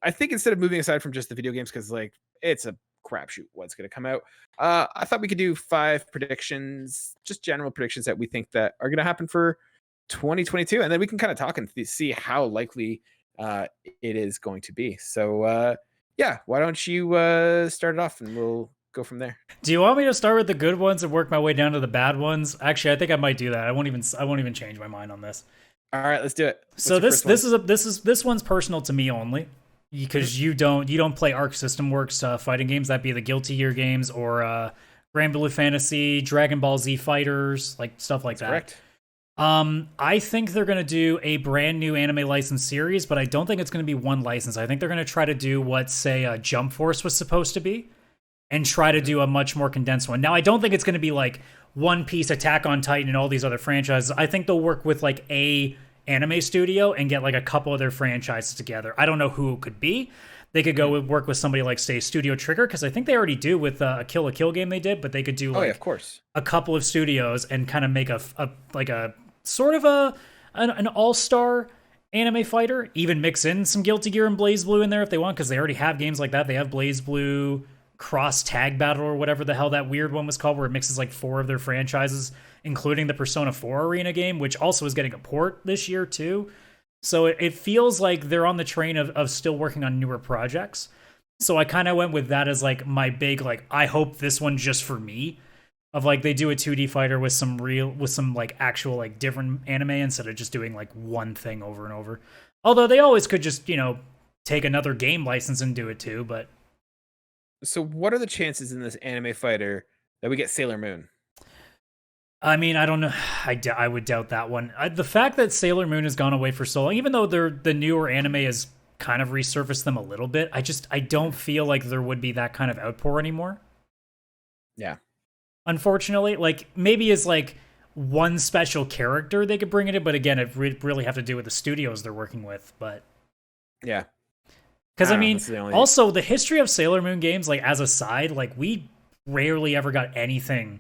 I think instead of moving aside from just the video games, because like it's a crapshoot what's going to come out, I thought we could do 5 predictions, just general predictions that we think that are going to happen for 2022, and then we can kind of talk and see how likely it is going to be. So yeah, why don't you start it off and we'll go from there. Do you want me to start with the good ones and work my way down to the bad ones? Actually, I think I might do that. I won't even change my mind on this. All right, let's do it. So this one's personal to me only, because you don't play Arc System Works fighting games. That'd be the Guilty Gear games or Grand Blue Fantasy, Dragon Ball Z Fighters, like stuff like that. Correct. I think they're going to do a brand new anime license series, but I don't think it's going to be one license. I think they're going to try to do what, say, Jump Force was supposed to be, and try to do a much more condensed one. Now, I don't think it's going to be like One Piece, Attack on Titan, and all these other franchises. I think they'll work with like a anime studio and get like a couple of their franchises together. I don't know who it could be. They could go work with somebody like, say, Studio Trigger, because I think they already do with a Kill la Kill game they did, but they could do like of course, a couple of studios and kind of make a sort of an all-star anime fighter, even mix in some Guilty Gear and Blaze Blue in there if they want, because they already have games like that. They have Blaze Blue Cross Tag Battle or whatever the hell that weird one was called, where it mixes like 4 of their franchises, including the Persona 4 Arena game, which also is getting a port this year too. So it feels like they're on the train of still working on newer projects. So I kind of went with that as like my big, like, I hope this one just for me, of like they do a 2D fighter with some like actual like different anime instead of just doing like one thing over and over. Although they always could just, take another game license and do it too, but. So what are the chances in this anime fighter that we get Sailor Moon? I mean, I don't know. I would doubt that one. The fact that Sailor Moon has gone away for so long, even though the newer anime has kind of resurfaced them a little bit, I don't feel like there would be that kind of outpour anymore. Yeah. Unfortunately, like maybe as like one special character they could bring in it, but again, it really have to do with the studios they're working with. But yeah, because I mean, also the history of Sailor Moon games, like as a side, like we rarely ever got anything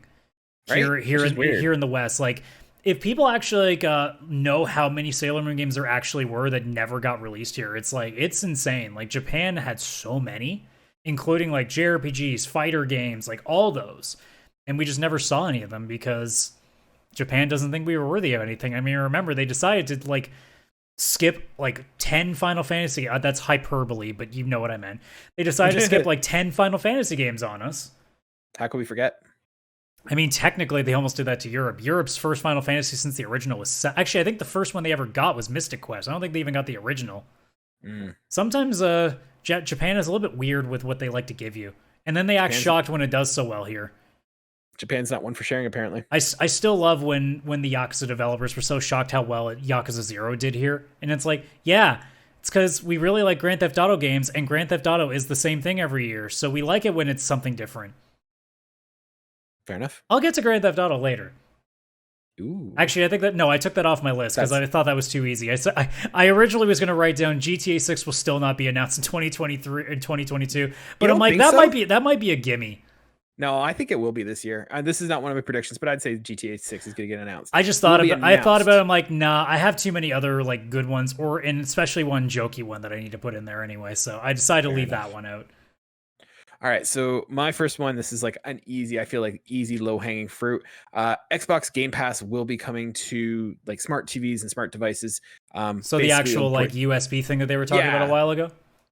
here in the West. Like if people actually like know how many Sailor Moon games there actually were that never got released here, it's like it's insane. Like Japan had so many, including like JRPGs, fighter games, like all those. And we just never saw any of them because Japan doesn't think we were worthy of anything. I mean, remember, they decided to, like, skip, like, 10 Final Fantasy... that's hyperbole, but you know what I meant. They decided to skip, like, 10 Final Fantasy games on us. How could we forget? I mean, technically, they almost did that to Europe. Europe's first Final Fantasy since the original was... Actually, I think the first one they ever got was Mystic Quest. I don't think they even got the original. Sometimes Japan is a little bit weird with what they like to give you. And then they act shocked when it does so well here. Japan's not one for sharing, apparently. I still love when the Yakuza developers were so shocked how well Yakuza 0 did here. And it's like, yeah, it's because we really like Grand Theft Auto games, and Grand Theft Auto is the same thing every year. So we like it when it's something different. Fair enough. I'll get to Grand Theft Auto later. Ooh. Actually, I took that off my list because I thought that was too easy. I originally was going to write down GTA 6 will still not be announced in 2023 and 2022. But I'm like, that might be a gimme. No, I think it will be this year. This is not one of my predictions, but I'd say GTA 6 is going to get announced. I thought about it. I'm like, nah, I have too many other like good ones, and especially one jokey one that I need to put in there anyway. So I decided to leave that one out. All right, so my first one, this is like I feel like easy, low-hanging fruit. Xbox Game Pass will be coming to like smart TVs and smart devices. So the actual like USB thing that they were talking about a while ago?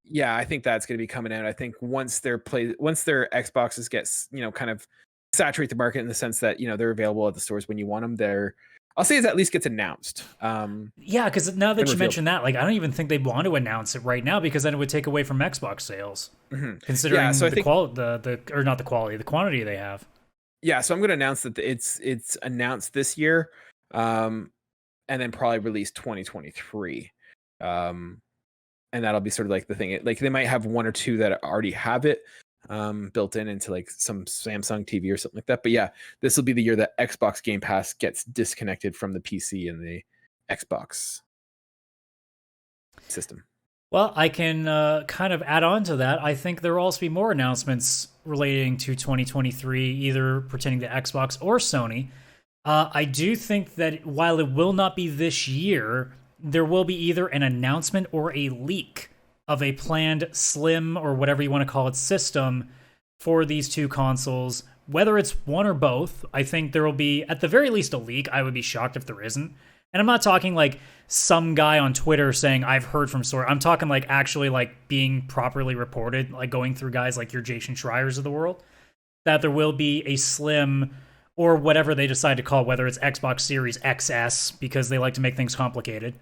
Yeah, I think that's going to be coming out. I think once their Xboxes gets, kind of saturate the market in the sense that, they're available at the stores when you want them, I'll say it at least gets announced. Yeah, because now that you mentioned that, like I don't even think they want to announce it right now because then it would take away from Xbox sales, considering the quantity they have. Yeah, so I'm going to announce that it's announced this year, and then probably released 2023. And that'll be sort of like the thing. Like they might have one or two that already have it built into like some Samsung TV or something like that. But yeah, this will be the year that Xbox Game Pass gets disconnected from the PC and the Xbox system. Well, I can kind of add on to that. I think there will also be more announcements relating to 2023, either pertaining to Xbox or Sony. I do think that while it will not be this year, there will be either an announcement or a leak of a planned slim or whatever you want to call it system for these two consoles. Whether it's one or both, I think there will be, at the very least, a leak. I would be shocked if there isn't. And I'm not talking like some guy on Twitter saying, I've heard from source. I'm talking like actually like being properly reported, like going through guys like your Jason Schreiers of the world, that there will be a slim or whatever they decide to call, whether it's Xbox Series XS, because they like to make things complicated,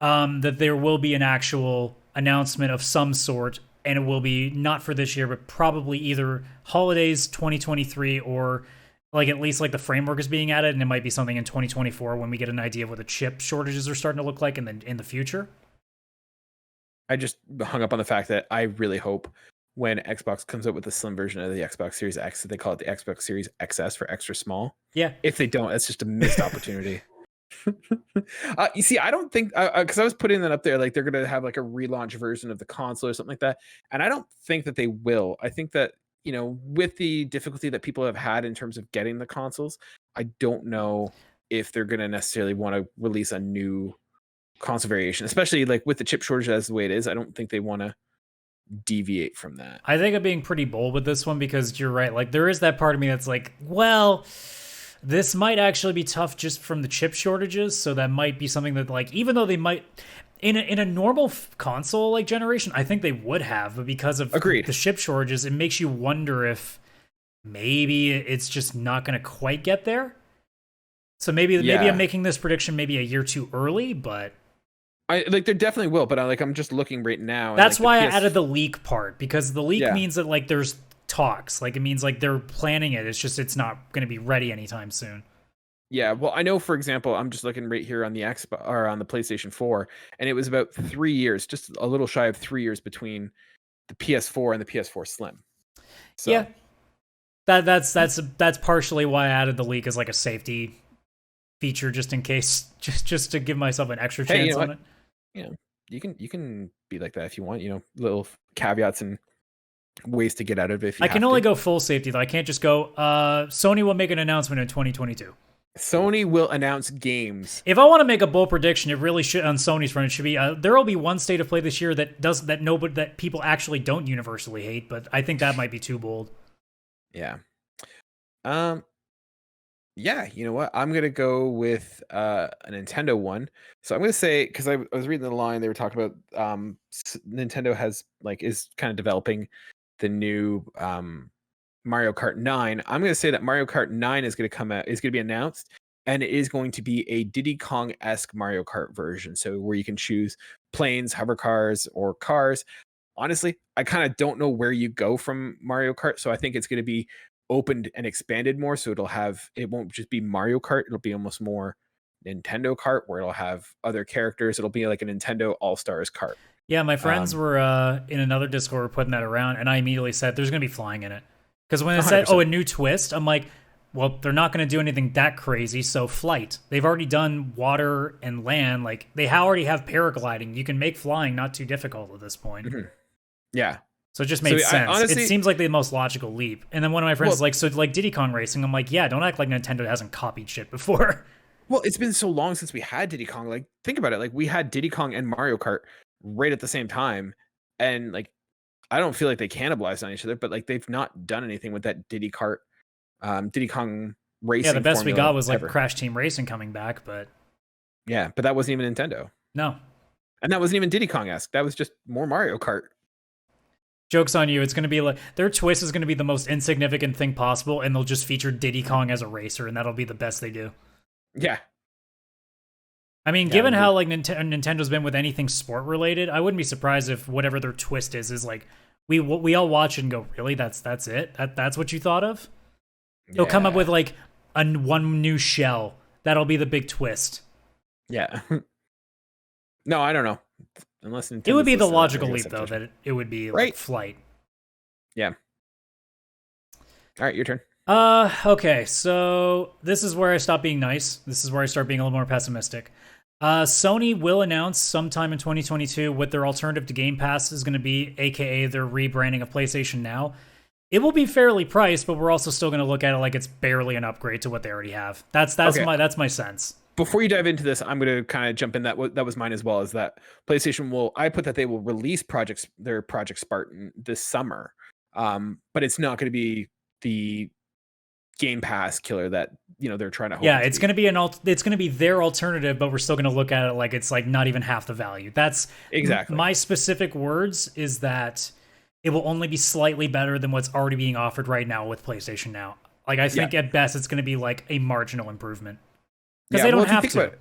that there will be an actual announcement of some sort. And it will be not for this year, but probably either holidays 2023 or like at least like the framework is being added, and it might be something in 2024 when we get an idea of what the chip shortages are starting to look like in the future. I just hung up on the fact that I really hope when Xbox comes out with a slim version of the Xbox Series X, that they call it the Xbox Series XS for extra small. Yeah. If they don't, it's just a missed opportunity. You see, I don't think, because I was putting that up there, like they're going to have like a relaunch version of the console or something like that. And I don't think that they will. I think that, you know, with the difficulty that people have had in terms of getting the consoles, I don't know if they're going to necessarily want to release a new console variation, especially like with the chip shortage as the way it is. I don't think they want to deviate from that. I think I'm being pretty bold with this one because you're right. Like there is that part of me that's like, well, this might actually be tough just from the chip shortages. So that might be something that like, even though they might in a normal console like generation, I think they would have, but because of the chip shortages, it makes you wonder if maybe it's just not going to quite get there. So maybe I'm making this prediction maybe a year too early, but I like there definitely will, but I'm just looking right now. That's why I added the leak part, because the leak means that like there's talks, like it means like they're planning it. It's just it's not going to be ready anytime soon. Yeah, well, I know, for example, I'm just looking right here on the Xbox or on the PlayStation 4, and it was about 3 years, just a little shy of 3 years between the PS4 and the PS4 Slim. So. Yeah, that's partially why I added the leak as like a safety feature, just in case, just to give myself an extra chance on it. You know, you can be like that if you want. You know, little caveats and ways to get out of it. If you I can only go full safety though. I can't just go. Sony will make an announcement in 2022. Sony will announce games. If I want to make a bold prediction, it really should on Sony's front. It should be there will be one state of play this year that people actually don't universally hate, but I think that might be too bold. Yeah. Yeah, you know what? I'm gonna go with a Nintendo one. So I'm gonna say, because I was reading the line, they were talking about Nintendo is kind of developing the new Mario Kart 9. I'm going to say that Mario Kart 9 is going to come out, is going to be announced, and it is going to be a Diddy Kong-esque Mario Kart version. So where you can choose planes, hover cars, or cars. Honestly, I kind of don't know where you go from Mario Kart. So I think it's going to be opened and expanded more. So it won't just be Mario Kart. It'll be almost more Nintendo Kart, where it'll have other characters. It'll be like a Nintendo All-Stars Kart. Yeah, my friends were in another Discord putting that around, and I immediately said, there's going to be flying in it. Because when it said, a new twist, I'm like, well, they're not going to do anything that crazy, so flight. They've already done water and land. Like, they already have paragliding. You can make flying not too difficult at this point. Mm-hmm. Yeah. So it just made sense. Honestly, it seems like the most logical leap. And then one of my friends is like, so like Diddy Kong Racing? I'm like, yeah, don't act like Nintendo hasn't copied shit before. Well, it's been so long since we had Diddy Kong. Like, think about it. Like, we had Diddy Kong and Mario Kart right at the same time. And, like, I don't feel like they cannibalized on each other, but like they've not done anything with that Diddy Kong Racing. Yeah, the best we got was like ever. Crash Team Racing coming back, but yeah, but that wasn't even Nintendo. No, and that wasn't even Diddy Kong-esque. That was just more Mario Kart. Joke's on you. It's going to be like their twist is going to be the most insignificant thing possible, and they'll just feature Diddy Kong as a racer, and that'll be the best they do. Yeah. I mean, given how like Nintendo's been with anything sport related, I wouldn't be surprised if whatever their twist is like we all watch it and go, really? That's it? That's what you thought of? Yeah. They'll come up with like one new shell. That'll be the big twist. Yeah. No, I don't know. Unless Nintendo's it would be the logical leap though that it would be like flight. Yeah. All right, your turn. Okay, so this is where I stop being nice. This is where I start being a little more pessimistic. Sony will announce sometime in 2022 what their alternative to Game Pass is going to be, aka their rebranding of PlayStation Now. It will be fairly priced, but we're also still going to look at it like it's barely an upgrade to what they already have. That's my sense. before you dive into this, I'm going to kind of jump in. That was mine as well. Is that PlayStation will? I put that they will release their Project Spartan this summer, but it's not going to be the Game Pass killer that they're trying to. Yeah, it's going to be it's going to be their alternative, but we're still going to look at it like it's like not even half the value. That's exactly my specific words. Is that it will only be slightly better than what's already being offered right now with PlayStation Now. Like I think at best it's going to be like a marginal improvement because they don't have to.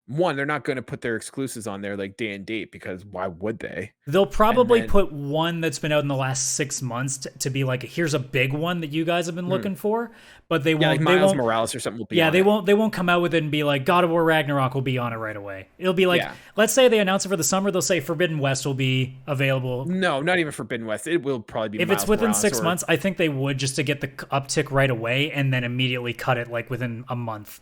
One, they're not going to put their exclusives on there like day and date because why would they? They'll probably put one that's been out in the last 6 months to be like, here's a big one that you guys have been looking for, but they won't. Like Miles Morales or something will be. Yeah, they won't come out with it and be like, God of War Ragnarok will be on it right away. It'll be like, let's say they announce it for the summer, they'll say Forbidden West will be available. No, not even Forbidden West. It will probably be. If Miles it's within Morales 6 months, I think they would just to get the uptick right away and then immediately cut it like within a month.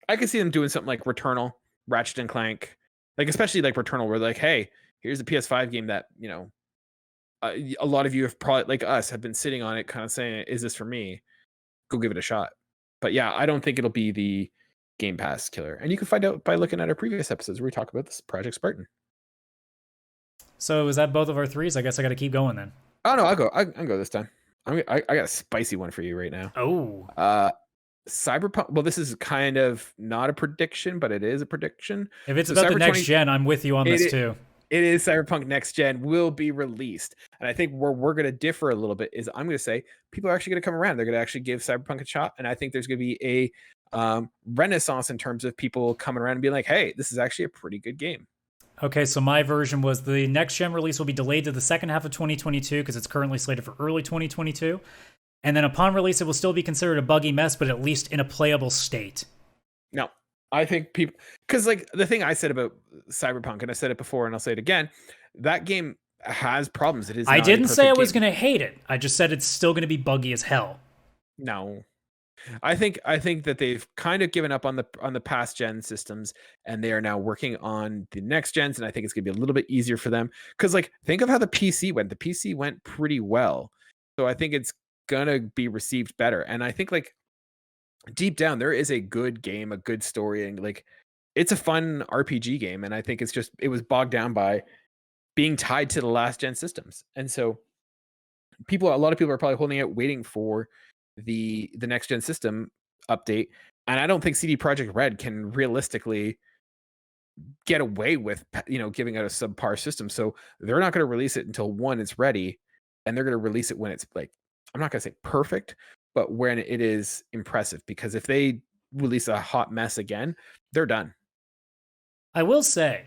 I could see them doing something like Returnal. Ratchet and Clank, like especially like Returnal, where like, hey, here's a PS5 game that a lot of you have probably like us have been sitting on it, kind of saying, "Is this for me?" Go give it a shot. But yeah, I don't think it'll be the Game Pass killer, and you can find out by looking at our previous episodes where we talk about this Project Spartan. So is that both of our threes? I guess I got to keep going then. Oh no, I'll go. I go this time. I got a spicy one for you right now. Oh. Cyberpunk. Well, this is kind of not a prediction, but it is a prediction. If it's about the next gen, I'm with you on this too. It is Cyberpunk next gen will be released, and I think where we're going to differ a little bit is I'm going to say people are actually going to come around. They're going to actually give Cyberpunk a shot, and I think there's going to be a renaissance in terms of people coming around and being like, "Hey, this is actually a pretty good game." Okay, so my version was the next gen release will be delayed to the second half of 2022 because it's currently slated for early 2022. And then upon release, it will still be considered a buggy mess, but at least in a playable state. No, I think people... Because like the thing I said about Cyberpunk, and I said it before and I'll say it again, that game has problems. It is. I didn't say I was going to hate it. I just said it's still going to be buggy as hell. No. I think that they've kind of given up on the past gen systems, and they are now working on the next gens, and I think it's going to be a little bit easier for them. Because like think of how the PC went. The PC went pretty well. So I think it's gonna be received better, and I think like deep down there is a good game, a good story, and like it's a fun RPG game, and I think it was bogged down by being tied to the last gen systems, and so a lot of people are probably holding out waiting for the next gen system update, and I don't think CD Projekt Red can realistically get away with giving out a subpar system, so they're not going to release it until one, it's ready, and they're going to release it when it's like, I'm not going to say perfect, but when it is impressive, because if they release a hot mess again, they're done. I will say,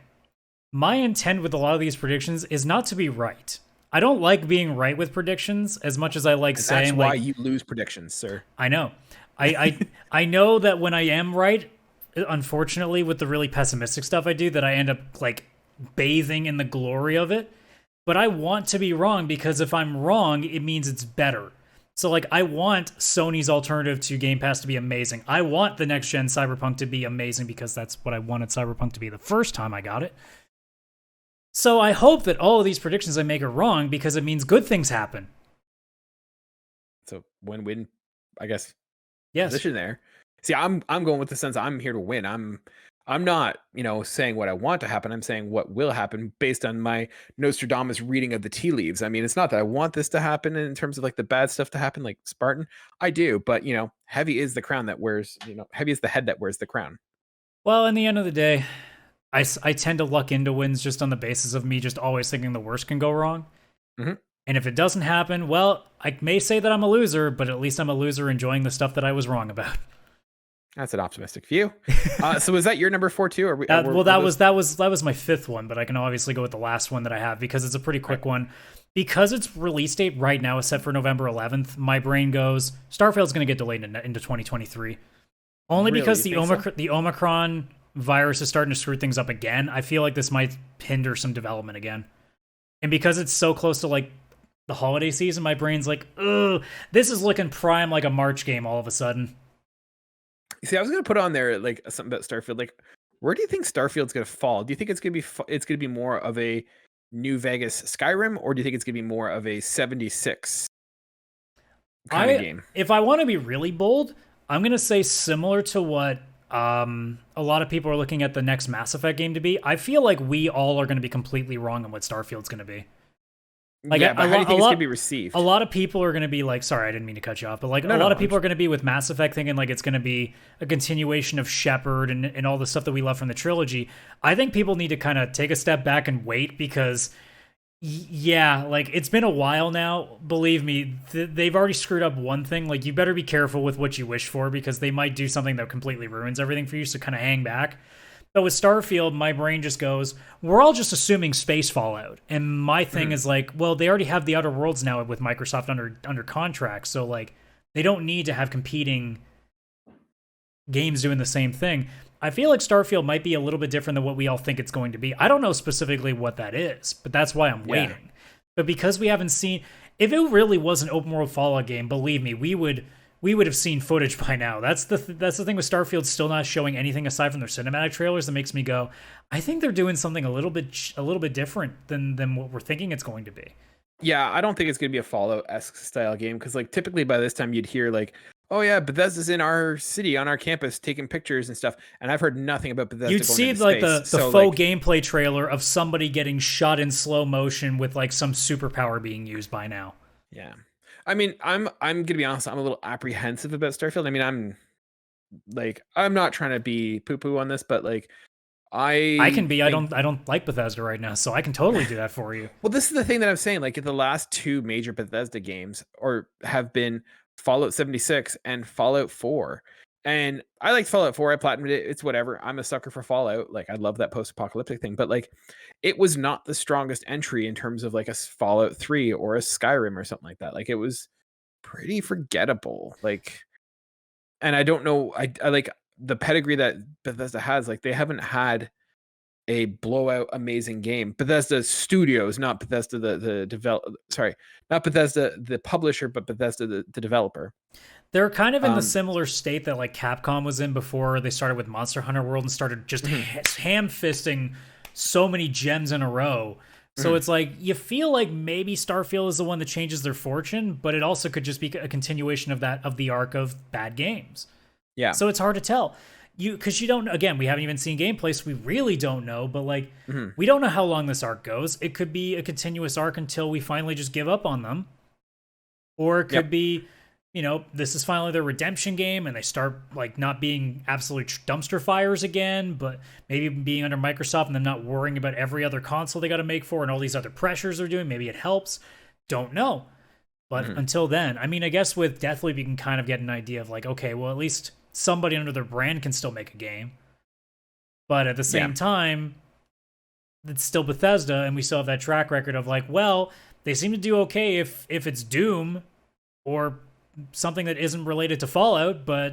my intent with a lot of these predictions is not to be right. I don't like being right with predictions as much as I like saying... That's why you lose predictions, sir. I know. I know that when I am right, unfortunately, with the really pessimistic stuff I do, that I end up like bathing in the glory of it. But I want to be wrong, because if I'm wrong, it means it's better. So, like, I want Sony's alternative to Game Pass to be amazing. I want the next-gen Cyberpunk to be amazing, because that's what I wanted Cyberpunk to be the first time I got it. So I hope that all of these predictions I make are wrong, because it means good things happen. So win-win, I guess, yes. Position there. See, I'm going with the sense I'm here to win. I'm not, saying what I want to happen. I'm saying what will happen based on my Nostradamus reading of the tea leaves. I mean, it's not that I want this to happen in terms of like the bad stuff to happen, like Spartan. I do, but heavy is the crown that wears, heavy is the head that wears the crown. Well, in the end of the day, I tend to luck into wins just on the basis of me just always thinking the worst can go wrong. Mm-hmm. And if it doesn't happen, well, I may say that I'm a loser, but at least I'm a loser enjoying the stuff that I was wrong about. That's an optimistic view. So is that your number 4 too? That was my 5th one, but I can obviously go with the last one that I have because it's a pretty quick one. Because its release date right now is set for November 11th, my brain goes, Starfield's going to get delayed into 2023. Only really? Because the Omicron virus is starting to screw things up again. I feel like this might hinder some development again. And because it's so close to like the holiday season, my brain's like, ugh, this is looking prime like a March game all of a sudden. See, I was gonna put on there like something about Starfield. Like, where do you think Starfield's gonna fall? Do you think it's gonna be more of a New Vegas Skyrim, or do you think it's gonna be more of a 76 kind of game? If I want to be really bold, I'm gonna say similar to what a lot of people are looking at the next Mass Effect game to be. I feel like we all are going to be completely wrong on what Starfield's going to be. Like yeah, but how do you think it's gonna be received? A lot of people are going to be like, sorry, I didn't mean to cut you off, but like a lot of people are going to be with Mass Effect thinking like it's going to be a continuation of Shepard and all the stuff that we love from the trilogy. I think people need to kind of take a step back and wait because yeah, like it's been a while now. Believe me, they've already screwed up one thing. Like you better be careful with what you wish for because they might do something that completely ruins everything for you. So kind of hang back. But with Starfield, my brain just goes, we're all just assuming space fallout. And my thing is like, well, they already have the Outer Worlds now with Microsoft under contract. So like they don't need to have competing games doing the same thing. I feel like Starfield might be a little bit different than what we all think it's going to be. I don't know specifically what that is, but that's why I'm waiting. But because we haven't seen, if it really was an open world Fallout game, believe me, we would have seen footage by now. That's the thing with Starfield still not showing anything aside from their cinematic trailers that makes me go, I think they're doing something a little bit different than what we're thinking it's going to be. Yeah, I don't think it's gonna be a Fallout-esque style game because like typically by this time you'd hear like, oh yeah, Bethesda's in our city on our campus taking pictures and stuff, and I've heard nothing about Bethesda. You'd see like the faux gameplay trailer of somebody getting shot in slow motion with like some superpower being used by now. Yeah. I mean, I'm gonna be honest. I'm a little apprehensive about Starfield. I mean, I'm not trying to be poo poo on this, but like, I can be. I don't like Bethesda right now, so I can totally do that for you. Well, this is the thing that I'm saying. Like, the last two major Bethesda games have been Fallout 76 and Fallout 4. And I liked Fallout 4. I platinumed it. It's whatever. I'm a sucker for Fallout. Like, I love that post-apocalyptic thing. But like, it was not the strongest entry in terms of like a Fallout 3 or a Skyrim or something like that. Like, it was pretty forgettable. Like, and I don't know. I like the pedigree that Bethesda has. Like, they haven't had a blowout amazing game. Bethesda Studios, not Bethesda not Bethesda the publisher, but Bethesda the developer. They're kind of in the similar state that like Capcom was in before they started with Monster Hunter World and started just ham-fisting so many gems in a row. So it's like you feel like maybe Starfield is the one that changes their fortune, but it also could just be a continuation of the arc of bad games. Yeah. So it's hard to tell. Because you don't, again, we haven't even seen gameplay, so we really don't know, but like, we don't know how long this arc goes. It could be a continuous arc until we finally just give up on them. Or it could be, this is finally their redemption game and they start like not being absolute dumpster fires again, but maybe being under Microsoft and them not worrying about every other console they got to make for and all these other pressures they're doing. Maybe it helps. Don't know. But until then, I mean, I guess with Deathloop, you can kind of get an idea of like, okay, well, at least somebody under their brand can still make a game. But at the same time, it's still Bethesda, and we still have that track record of like, well, they seem to do okay if it's Doom or something that isn't related to Fallout, but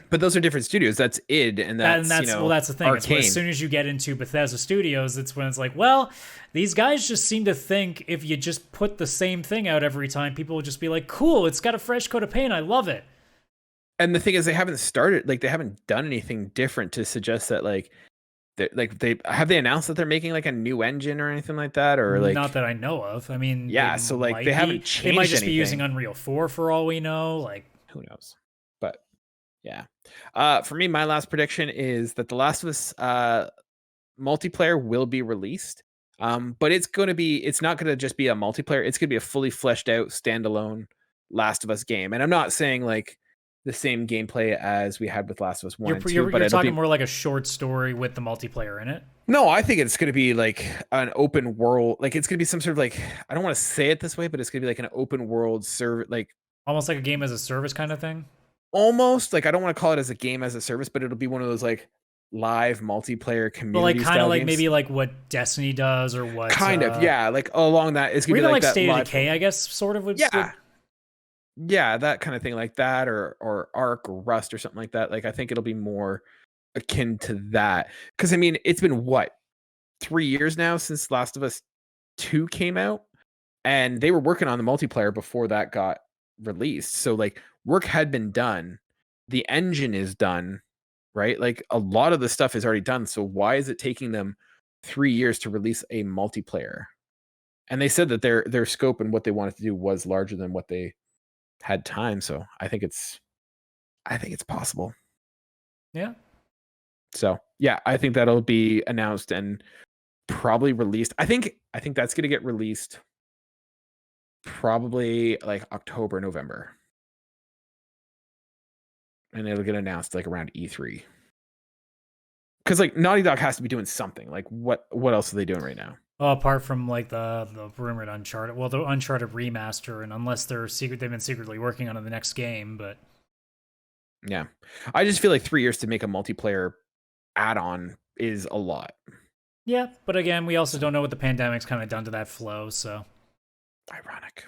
those are different studios. That's id, and that's that's the thing. Arcane. As soon as you get into Bethesda Studios, it's when it's like, well, these guys just seem to think if you just put the same thing out every time, people will just be like, cool, it's got a fresh coat of paint, I love it. And the thing is, they haven't done anything different to suggest that they announced that they're making like a new engine or anything like that, or like not that I know of. I mean, so like they haven't changed. They might just anything. be using Unreal 4 for all we know. Like, who knows? But yeah, for me, my last prediction is that The Last of Us multiplayer will be released. But it's not going to just be a multiplayer. It's going to be a fully fleshed out standalone Last of Us game. And I'm not saying like the same gameplay as we had with Last of Us 1 and 2. But you're talking more like a short story with the multiplayer in it? No, I think it's going to be like an open world. Like it's going to be some sort of like, I don't want to say it this way, but it's going to be like an open world like almost like a game as a service kind of thing? Almost. Like I don't want to call it as a game as a service, but it'll be one of those like live multiplayer community. But like kind of like games. Maybe like what Destiny does or what kind of, yeah, like along that. It's going to be like that State of Decay, I guess, sort of would. Yeah, that kind of thing, like that, or Ark or Rust or something like that. Like I think it'll be more akin to that. Because I mean, it's been 3 years now since Last of Us 2 came out, and they were working on the multiplayer before that got released. So like work had been done, the engine is done, right? Like a lot of the stuff is already done. So why is it taking them 3 years to release a multiplayer? And they said that their scope and what they wanted to do was larger than what they had time. So I think it's I think it's possible. Yeah. So yeah, I think that'll be announced and probably released. I think that's gonna get released probably like October, November. And it'll get announced like around E3. Because like Naughty Dog has to be doing something. Like what else are they doing right now? Well, apart from like the rumored Uncharted, well, the Uncharted remaster, and unless they've been secretly working on the next game, but yeah, I just feel like 3 years to make a multiplayer add-on is a lot. Yeah, but again, we also don't know what the pandemic's kind of done to that flow, so ironic.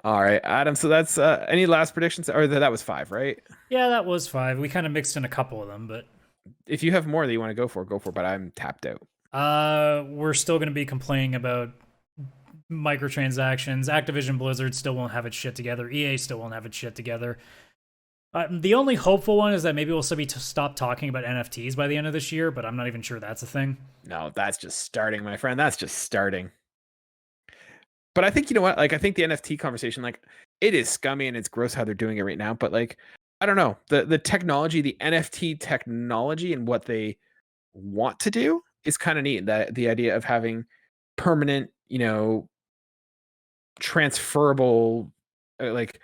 All right, Adam. So that's any last predictions, or that was 5, right? Yeah, that was 5. We kind of mixed in a couple of them, but if you have more that you want to go for. But I'm tapped out. We're still going to be complaining about microtransactions. Activision Blizzard still won't have its shit together. EA still won't have its shit together. The only hopeful one is that maybe we'll still be stop talking about NFTs by the end of this year, but I'm not even sure that's a thing. No, that's just starting, my friend. That's just starting. But I think, you know what? Like, I think the NFT conversation, like, it is scummy and it's gross how they're doing it right now. But like, I don't know, the technology, the NFT technology, and what they want to do is kind of neat. That the idea of having permanent, you know, transferable, like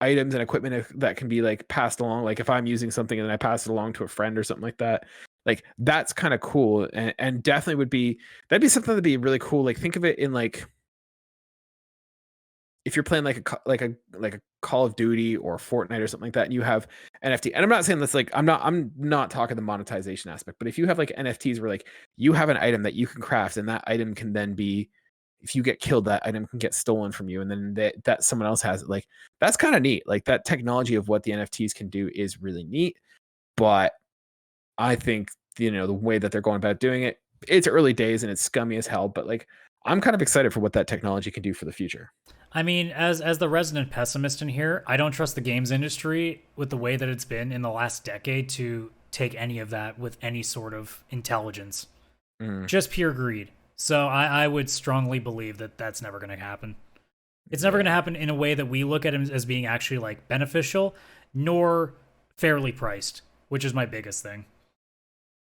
items and equipment that can be like passed along. Like if I'm using something and then I pass it along to a friend or something like that, like that's kind of would and definitely that'd be something that'd be really cool. Like think of it in like, if you're playing like a Call of Duty or Fortnite or something like that, and you have NFT, and I'm not saying that's like, I'm not talking the monetization aspect, but if you have like NFTs where like you have an item that you can craft, and that item can then be, if you get killed, that item can get stolen from you, and then that someone else has it. Like that's kind of neat. Like that technology of what the NFTs can do is really neat. But I think, you know, the way that they're going about doing it, it's early days and it's scummy as hell. But like, I'm kind of excited for what that technology can do for the future. I mean, as the resident pessimist in here, I don't trust the games industry with the way that it's been in the last decade to take any of that with any sort of intelligence. Just pure greed. So I would strongly believe that that's never going to happen. It's never going to happen in a way that we look at it as being actually like beneficial, nor fairly priced, which is my biggest thing.